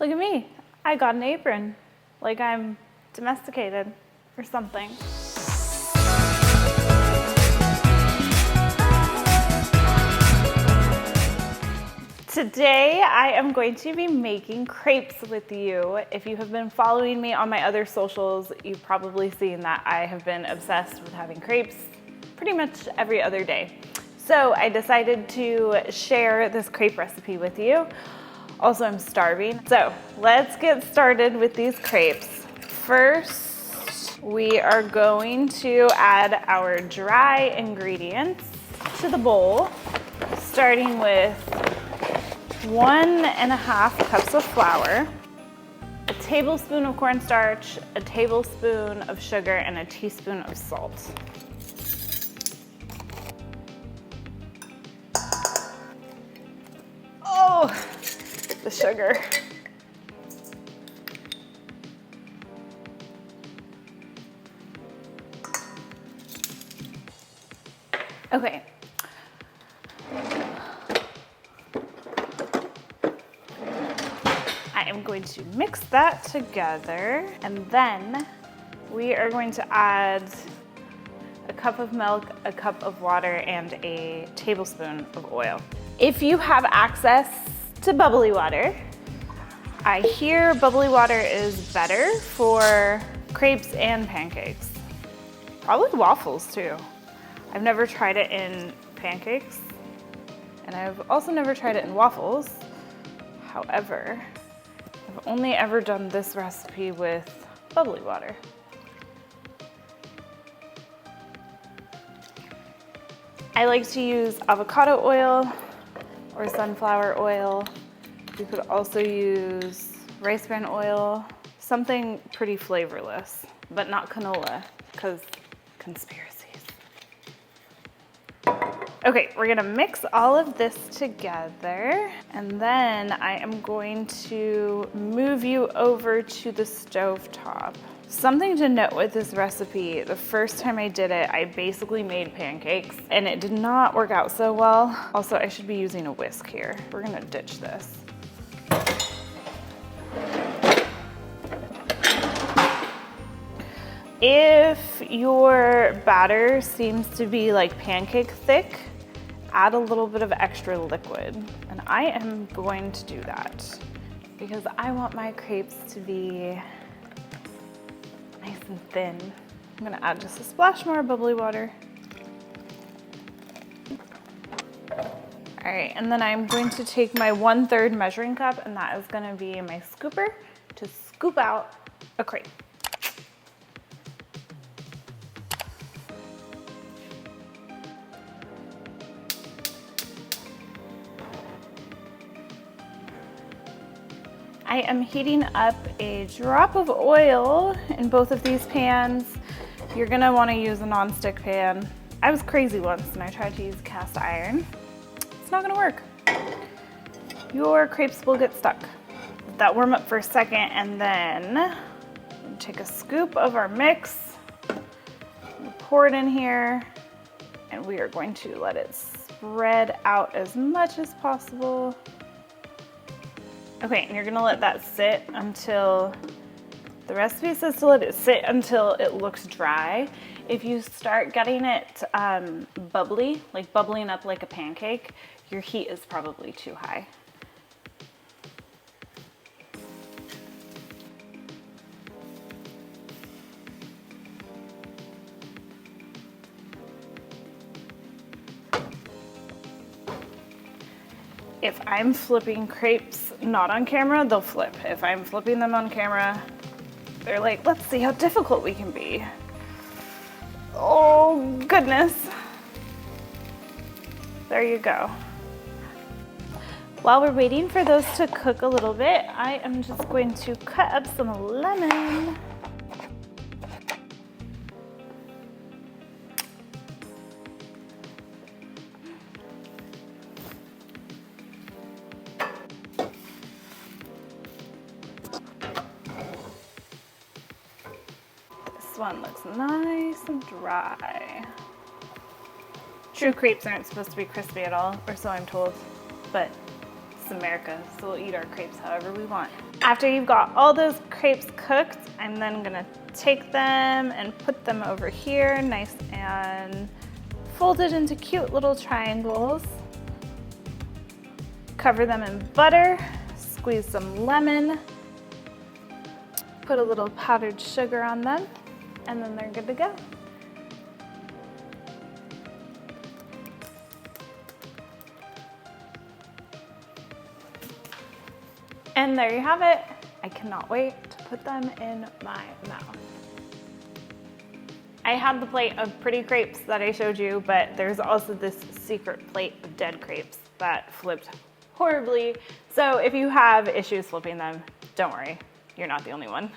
Look at me. I got an apron. Like I'm domesticated or something. Today I am going to be making crepes with you. If you have been following me on my other socials, you've probably seen that I have been obsessed with having crepes pretty much every other day. So I decided to share this crepe recipe with you. Also, I'm starving. So let's get started with these crepes. First, we are going to add our dry ingredients to the bowl, starting with 1.5 cups of flour, a tablespoon of cornstarch, a tablespoon of sugar, and a teaspoon of salt. Oh, the sugar. Okay. I am going to mix that together, and then we are going to add a cup of milk, a cup of water, and a tablespoon of oil. If you have access to bubbly water, I hear bubbly water is better for crepes and pancakes. Probably waffles too. I've never tried it in pancakes, and I've also never tried it in waffles. However, I've only ever done this recipe with bubbly water. I like to use avocado oil or sunflower oil. You could also use rice bran oil, something pretty flavorless, but not canola, because conspiracies. Okay, we're gonna mix all of this together, and then I am going to move you over to the stove top. Something to note with this recipe, the first time I did it, I basically made pancakes, and it did not work out so well. Also, I should be using a whisk here. We're gonna ditch this. If your batter seems to be like pancake thick, add a little bit of extra liquid. And I am going to do that because I want my crepes to be nice and thin. I'm gonna add just a splash more bubbly water. All right, and then I'm going to take my 1/3 measuring cup, and that is gonna be my scooper to scoop out a crepe. I am heating up a drop of oil in both of these pans. You're gonna wanna use a nonstick pan. I was crazy once and I tried to use cast iron. It's not gonna work. Your crepes will get stuck. Let that warm up for a second, and then take a scoop of our mix, pour it in here, and we are going to let it spread out as much as possible. Okay, and you're gonna let that sit until, the recipe says to let it sit until it looks dry. If you start getting it bubbly, like bubbling up like a pancake, your heat is probably too high. If I'm flipping crepes not on camera, they'll flip. If I'm flipping them on camera, they're like, let's see how difficult we can be. Oh, goodness. There you go. While we're waiting for those to cook a little bit, I am just going to cut up some lemon. This one looks nice and dry. True crepes aren't supposed to be crispy at all, or so I'm told, but It's America, so we'll eat our crepes however we want. After you've got all those crepes cooked, I'm then gonna take them and put them over here, nice and folded into cute little triangles. Cover them in butter, squeeze some lemon, put a little powdered sugar on them, and then they're good to go. And there you have it. I cannot wait to put them in my mouth. I had the plate of pretty crepes that I showed you, but there's also this secret plate of dead crepes that flipped horribly. So if you have issues flipping them, don't worry, you're not the only one.